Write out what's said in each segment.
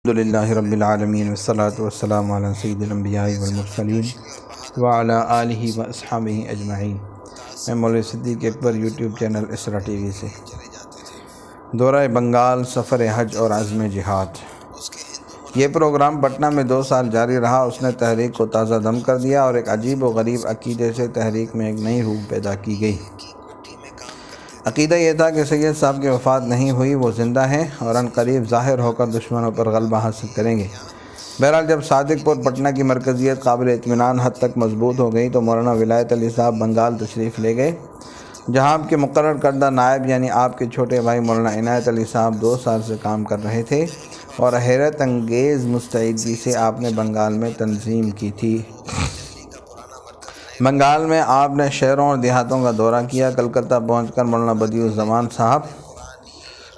الحمدللہ رب العالمین والصلاة والسلام علی سید الانبیاء والمرسلین وعلی آلہ واصحابہ اجمعین۔ میں مولوی صدیق اکبر یوٹیوب چینل اسرا ٹی وی سے دورہ بنگال، سفر حج اور عزم جہاد۔ یہ پروگرام پٹنہ میں 2 سال جاری رہا۔ اس نے تحریک کو تازہ دم کر دیا اور ایک عجیب و غریب عقیدے سے تحریک میں ایک نئی روح پیدا کی گئی۔ عقیدہ یہ تھا کہ سید صاحب کی وفات نہیں ہوئی، وہ زندہ ہیں اور ان قریب ظاہر ہو کر دشمنوں پر غلبہ حاصل کریں گے۔ بہرحال جب صادق پور پٹنہ کی مرکزیت قابل اطمینان حد تک مضبوط ہو گئی تو مولانا ولایت علی صاحب بنگال تشریف لے گئے، جہاں آپ کے مقرر کردہ نائب یعنی آپ کے چھوٹے بھائی مولانا عنایت علی صاحب 2 سال سے کام کر رہے تھے اور حیرت انگیز مستعدی سے آپ نے بنگال میں تنظیم کی تھی۔ بنگال میں آپ نے شہروں اور دیہاتوں کا دورہ کیا۔ کلکتہ پہنچ کر مولانا بدیع الزمان صاحب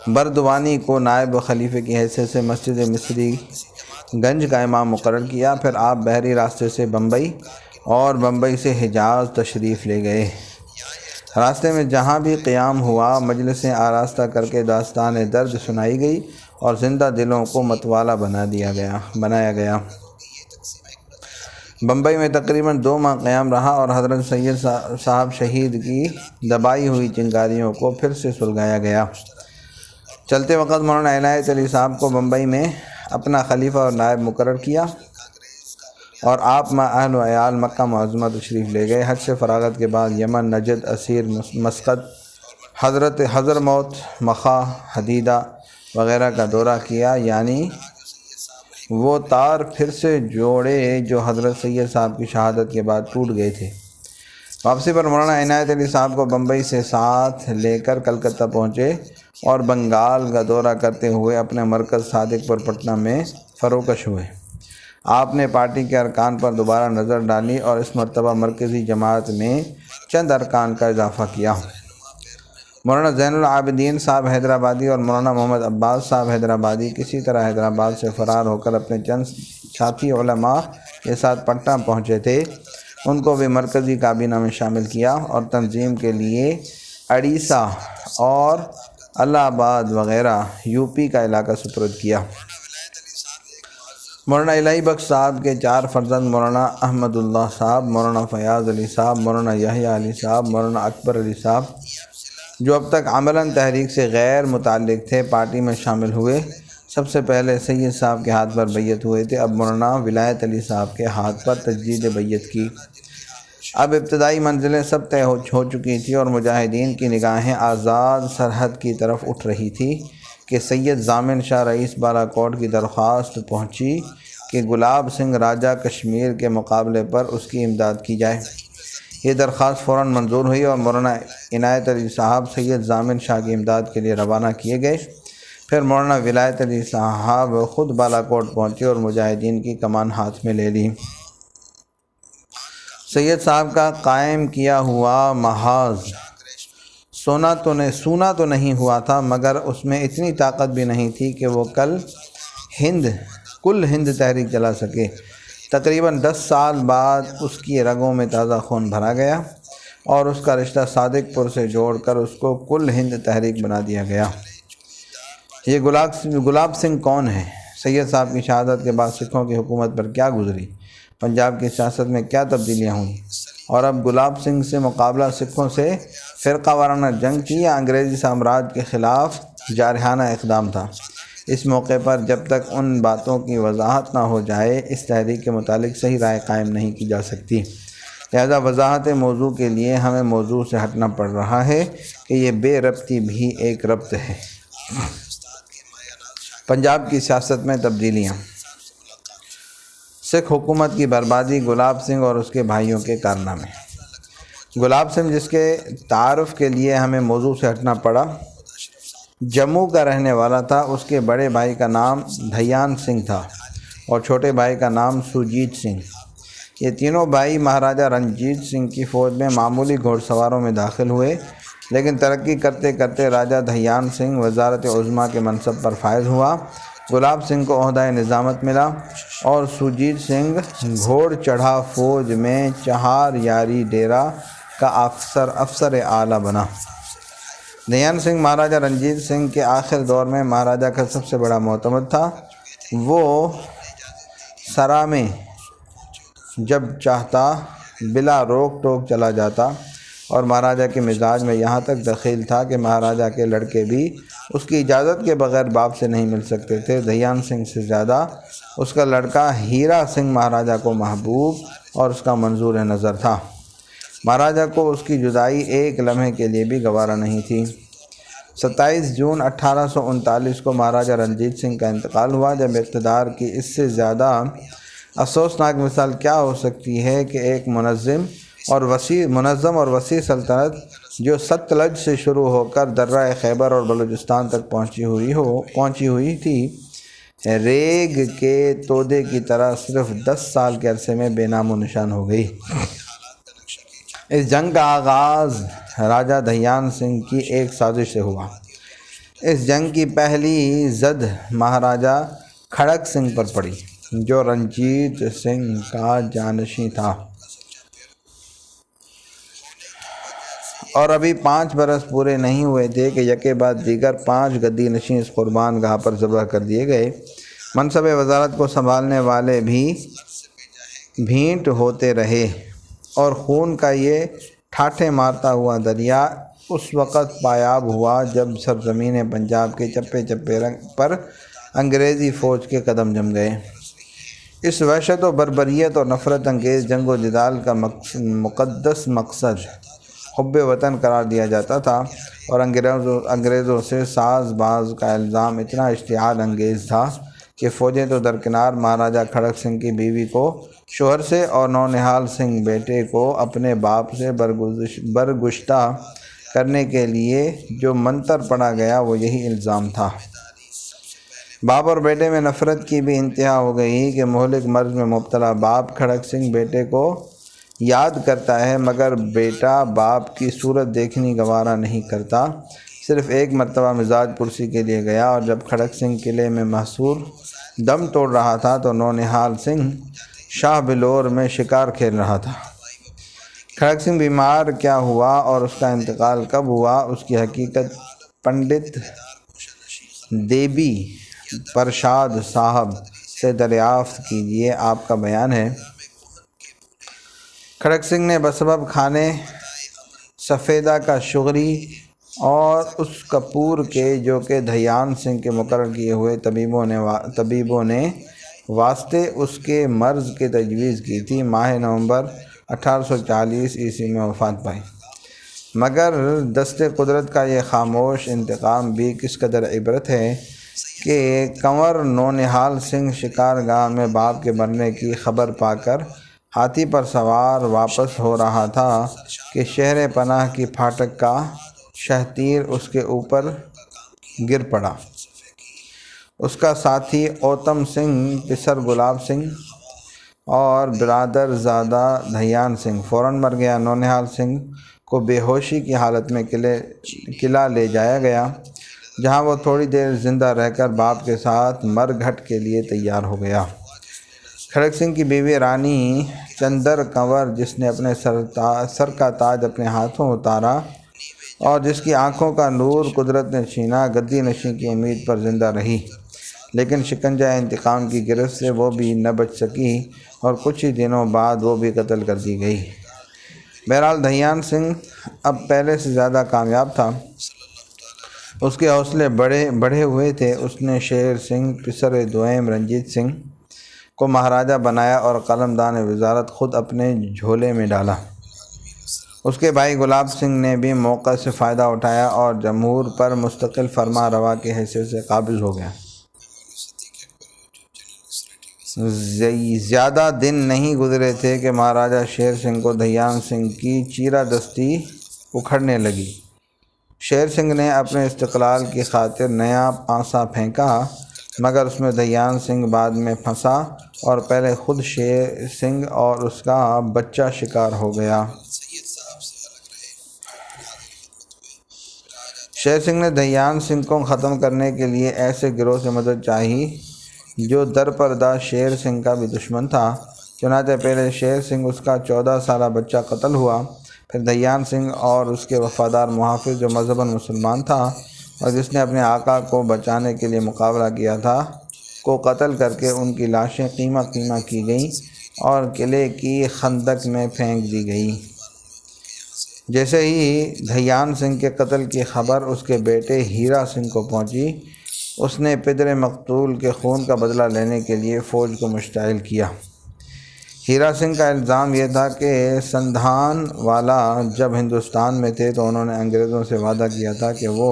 بردوانی کو نائب و خلیفے کی حیثیت سے مسجد مصری گنج کا امام مقرر کیا۔ پھر آپ بحری راستے سے بمبئی اور بمبئی سے حجاز تشریف لے گئے۔ راستے میں جہاں بھی قیام ہوا مجلسیں آراستہ کر کے داستان درد سنائی گئی اور زندہ دلوں کو متوالا بنایا گیا۔ بمبئی میں تقریباً 2 ماہ قیام رہا اور حضرت سید صاحب شہید کی دبائی ہوئی چنگاریوں کو پھر سے سلگایا گیا۔ چلتے وقت مولانا عنایت علی صاحب کو بمبئی میں اپنا خلیفہ اور نائب مقرر کیا اور آپ اہل و عیال مکہ معظمہ تشریف لے گئے۔ حج سے فراغت کے بعد یمن، نجد، عسیر، مسقط، حضرموت، مخا، حدیدہ وغیرہ کا دورہ کیا، یعنی وہ تار پھر سے جوڑے جو حضرت سید صاحب کی شہادت کے بعد ٹوٹ گئے تھے۔ واپسی پر مولانا عنایت علی صاحب کو بمبئی سے ساتھ لے کر کلکتہ پہنچے اور بنگال کا دورہ کرتے ہوئے اپنے مرکز صادق پور پٹنہ میں فروکش ہوئے۔ آپ نے پارٹی کے ارکان پر دوبارہ نظر ڈالی اور اس مرتبہ مرکزی جماعت میں چند ارکان کا اضافہ کیا۔ مولانا زین العابدین صاحب حیدرآبادی اور مولانا محمد عباس صاحب حیدرآبادی کسی طرح حیدرآباد سے فرار ہو کر اپنے چند ساتھی علماء کے ساتھ پٹنہ پہنچے تھے، ان کو بھی مرکزی کابینہ میں شامل کیا اور تنظیم کے لیے اڑیسہ اور الہ آباد وغیرہ یوپی کا علاقہ سپرد کیا۔ مولانا الہی بخش صاحب کے 4 فرزند مولانا احمد اللہ صاحب، مولانا فیاض علی صاحب، مولانا یحییٰ علی صاحب، مولانا اکبر علی صاحب، جو اب تک عملاً تحریک سے غیر متعلق تھے، پارٹی میں شامل ہوئے۔ سب سے پہلے سید صاحب کے ہاتھ پر بیعت ہوئے تھے، اب مولانا ولایت علی صاحب کے ہاتھ پر تجدید بیعت کی۔ اب ابتدائی منزلیں سب طے ہو چکی تھی اور مجاہدین کی نگاہیں آزاد سرحد کی طرف اٹھ رہی تھی کہ سید ضامن شاہ رئیس بالا کوٹ کی درخواست پہنچی کہ گلاب سنگھ راجہ کشمیر کے مقابلے پر اس کی امداد کی جائے۔ یہ درخواست فوراً منظور ہوئی اور مولانا عنایت علی صاحب سید ضامن شاہ کی امداد کے لیے روانہ کیے گئے۔ پھر مولانا ولایت علی صاحب خود بالا کوٹ پہنچے اور مجاہدین کی کمان ہاتھ میں لے لی۔ سید صاحب کا قائم کیا ہوا محاذ سونا تو نہیں ہوا تھا، مگر اس میں اتنی طاقت بھی نہیں تھی کہ وہ کل ہند تحریک چلا سکے۔ تقریباً 10 سال بعد اس کی رگوں میں تازہ خون بھرا گیا اور اس کا رشتہ صادق پور سے جوڑ کر اس کو کل ہند تحریک بنا دیا گیا۔ یہ گلاب سنگھ کون ہے؟ سید صاحب کی شہادت کے بعد سکھوں کی حکومت پر کیا گزری، پنجاب کی سیاست میں کیا تبدیلیاں ہوئیں، اور اب گلاب سنگھ سے مقابلہ سکھوں سے فرقہ وارانہ جنگ تھی یا انگریزی سامراج کے خلاف جارحانہ اقدام تھا؟ اس موقع پر جب تک ان باتوں کی وضاحت نہ ہو جائے اس تحریک کے متعلق صحیح رائے قائم نہیں کی جا سکتی۔ لہذا وضاحت موضوع کے لیے ہمیں موضوع سے ہٹنا پڑ رہا ہے کہ یہ بے ربطی بھی ایک ربط ہے۔ پنجاب کی سیاست میں تبدیلیاں، سکھ حکومت کی بربادی، گلاب سنگھ اور اس کے بھائیوں کے کارنامے۔ گلاب سنگھ، جس کے تعارف کے لیے ہمیں موضوع سے ہٹنا پڑا، جموں کا رہنے والا تھا۔ اس کے بڑے بھائی کا نام دھیان سنگھ تھا اور چھوٹے بھائی کا نام سوجیت سنگھ۔ یہ تینوں بھائی مہاراجہ رنجیت سنگھ کی فوج میں معمولی گھوڑ سواروں میں داخل ہوئے، لیکن ترقی کرتے کرتے راجہ دھیان سنگھ وزارت عظمیٰ کے منصب پر فائز ہوا۔ گلاب سنگھ کو عہدہ نظامت ملا اور سوجیت سنگھ گھوڑ چڑھا فوج میں چہار یاری ڈیرہ کا افسر اعلیٰ بنا۔ دھیان سنگھ مہاراجہ رنجیت سنگھ کے آخر دور میں مہاراجہ کا سب سے بڑا معتمد تھا۔ وہ سرا میں جب چاہتا بلا روک ٹوک چلا جاتا، اور مہاراجہ کے مزاج میں یہاں تک دخیل تھا کہ مہاراجہ کے لڑکے بھی اس کی اجازت کے بغیر باپ سے نہیں مل سکتے تھے۔ دھیان سنگھ سے زیادہ اس کا لڑکا ہیرا سنگھ مہاراجہ کو محبوب اور اس کا منظور نظر تھا۔ مہاراجہ کو اس کی جدائی ایک لمحے کے لیے بھی گوارا نہیں تھی۔ 27 جون 1839 کو مہاراجہ رنجیت سنگھ کا انتقال ہوا، جب اقتدار کی اس سے زیادہ افسوسناک مثال کیا ہو سکتی ہے کہ ایک منظم اور وسیع سلطنت جو ستلج سے شروع ہو کر درہ خیبر اور بلوچستان تک پہنچی ہوئی تھی، ریگ کے تودے کی طرح صرف 10 سال کے عرصے میں بے نام و نشان ہو گئی۔ اس جنگ کا آغاز راجہ دھیان سنگھ کی ایک سازش سے ہوا۔ اس جنگ کی پہلی زد مہاراجہ کھڑک سنگھ پر پڑی، جو رنجیت سنگھ کا جانشین تھا، اور ابھی 5 برس پورے نہیں ہوئے تھے کہ یکے بعد دیگر 5 گدی نشین اس قربان گاہ پر ذبح کر دیے گئے۔ منصب وزارت کو سنبھالنے والے بھی بھینٹ ہوتے رہے، اور خون کا یہ ٹھاٹھے مارتا ہوا دریا اس وقت پایاب ہوا جب سرزمین پنجاب کے چپے چپے پر انگریزی فوج کے قدم جم گئے۔ اس وحشت و بربریت اور نفرت انگیز جنگ و جدال کا مقدس مقصد حب وطن قرار دیا جاتا تھا، اور انگریزوں سے ساز باز کا الزام اتنا اشتعال انگیز تھا کہ فوجیں تو درکنار، مہاراجہ کھڑک سنگھ کی بیوی کو شوہر سے اور نونہال سنگھ بیٹے کو اپنے باپ سے برگشتہ کرنے کے لیے جو منتر پڑا گیا وہ یہی الزام تھا۔ باپ اور بیٹے میں نفرت کی بھی انتہا ہو گئی کہ مہلک مرض میں مبتلا باپ کھڑک سنگھ بیٹے کو یاد کرتا ہے، مگر بیٹا باپ کی صورت دیکھنی گوارا نہیں کرتا۔ صرف ایک مرتبہ مزاج پرسی کے لیے گیا، اور جب کھڑک سنگھ قلعے میں محصور دم توڑ رہا تھا تو نونہال سنگھ شاہ بلور میں شکار کھیل رہا تھا۔ کھڑک سنگھ بیمار کیا ہوا اور اس کا انتقال کب ہوا، اس کی حقیقت پنڈت دیبی پرشاد صاحب سے دریافت کیجیے۔ آپ کا بیان ہے: کھڑک سنگھ نے بسبب کھانے سفیدہ کا شغری اور اس کپور کے جو کہ دھیان سنگھ کے مقرر کیے ہوئے طبیبوں نے واسطے اس کے مرض کی تجویز کی تھی، ماہ نومبر 1840 عیسوی میں وفات پائی۔ مگر دست قدرت کا یہ خاموش انتقام بھی کس قدر عبرت ہے کہ کنور نونہال سنگھ شکار گاہ میں باپ کے مرنے کی خبر پا کر ہاتھی پر سوار واپس ہو رہا تھا کہ شہر پناہ کی پھاٹک کا شہتیر اس کے اوپر گر پڑا۔ اس کا ساتھی اوتم سنگھ، پسر گلاب سنگھ اور برادر زادہ دھیان سنگھ فوراً مر گیا۔ نونہال سنگھ کو بے ہوشی کی حالت میں قلعہ لے جایا گیا، جہاں وہ تھوڑی دیر زندہ رہ کر باپ کے ساتھ مرگھٹ کے لیے تیار ہو گیا۔ کھڑک سنگھ کی بیوی رانی چندر کنور، جس نے اپنے سر کا تاج اپنے ہاتھوں اتارا اور جس کی آنکھوں کا نور قدرت نے چھینا، گدی نشین کی امید پر زندہ رہی، لیکن شکنجہ انتقام کی گرفت سے وہ بھی نہ بچ سکی، اور کچھ ہی دنوں بعد وہ بھی قتل کر دی گئی۔ بہرحال دھیان سنگھ اب پہلے سے زیادہ کامیاب تھا، اس کے حوصلے بڑھے ہوئے تھے۔ اس نے شیر سنگھ، پسر دوئم رنجیت سنگھ کو مہاراجہ بنایا اور قلمدان وزارت خود اپنے جھولے میں ڈالا۔ اس کے بھائی گلاب سنگھ نے بھی موقع سے فائدہ اٹھایا اور جمہور پر مستقل فرما روا کی حیثیت سے قابض ہو گیا۔ زیادہ دن نہیں گزرے تھے کہ مہاراجہ شیر سنگھ کو دھیان سنگھ کی چیرہ دستی اکھڑنے لگی۔ شیر سنگھ نے اپنے استقلال کی خاطر نیا پانسا پھینکا، مگر اس میں دھیان سنگھ بعد میں پھنسا اور پہلے خود شیر سنگھ اور اس کا بچہ شکار ہو گیا۔ شیر سنگھ نے دھیان سنگھ کو ختم کرنے کے لیے ایسے گروہ سے مدد چاہی جو درپردہ شیر سنگھ کا بھی دشمن تھا۔ چنانچہ پہلے شیر سنگھ، اس کا 14 سالہ بچہ قتل ہوا، پھر دھیان سنگھ اور اس کے وفادار محافظ جو مذہباً مسلمان تھا اور جس نے اپنے آقا کو بچانے کے لیے مقابلہ کیا تھا کو قتل کر کے ان کی لاشیں قیمہ قیمہ کی گئیں اور قلعے کی خندق میں پھینک دی گئی۔ جیسے ہی دھیان سنگھ کے قتل کی خبر اس کے بیٹے ہیرا سنگھ کو پہنچی، اس نے پدر مقتول کے خون کا بدلہ لینے کے لیے فوج کو مشتعل کیا۔ ہیرا سنگھ کا الزام یہ تھا کہ سندھان والا جب ہندوستان میں تھے تو انہوں نے انگریزوں سے وعدہ کیا تھا کہ وہ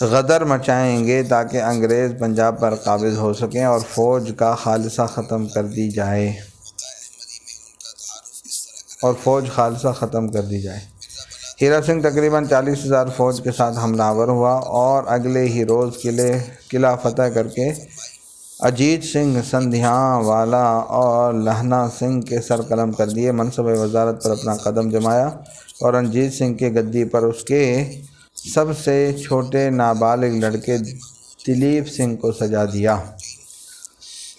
غدر مچائیں گے تاکہ انگریز پنجاب پر قابض ہو سکیں اور فوج کا خالصہ ختم کر دی جائے۔ ہیرا سنگھ تقریباً 40,000 فوج کے ساتھ حملہ آور ہوا اور اگلے ہی روز قلعہ فتح کر کے اجیت سنگھ سندھیاں والا اور لہنا سنگھ کے سر قلم کر دیے، منصب وزارت پر اپنا قدم جمایا اور رنجیت سنگھ کی گدی پر اس کے سب سے چھوٹے نابالغ لڑکے دلیپ سنگھ کو سجا دیا۔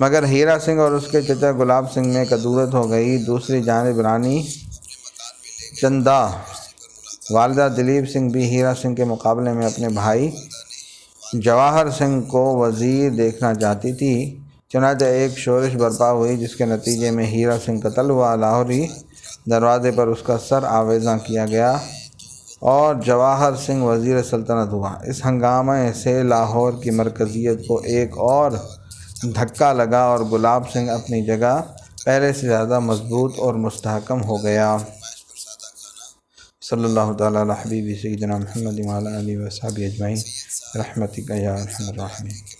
مگر ہیرا سنگھ اور اس کے چچا گلاب سنگھ میں کدورت ہو گئی۔ دوسری جانب رانی چندا والدہ دلیپ سنگھ بھی ہیرا سنگھ کے مقابلے میں اپنے بھائی جواہر سنگھ کو وزیر دیکھنا چاہتی تھی۔ چنانچہ ایک شورش برپا ہوئی جس کے نتیجے میں ہیرا سنگھ قتل ہوا، لاہوری دروازے پر اس کا سر آویزاں کیا گیا اور جواہر سنگھ وزیر سلطنت ہوا۔ اس ہنگامے سے لاہور کی مرکزیت کو ایک اور دھکا لگا اور گلاب سنگھ اپنی جگہ پہلے سے زیادہ مضبوط اور مستحکم ہو گیا۔ صلی اللہ تعالیٰ علی حبیبی سیدنا محمد وعلی آلہ وصحبہ اجمعین برحمتک یا ارحم الراحمین۔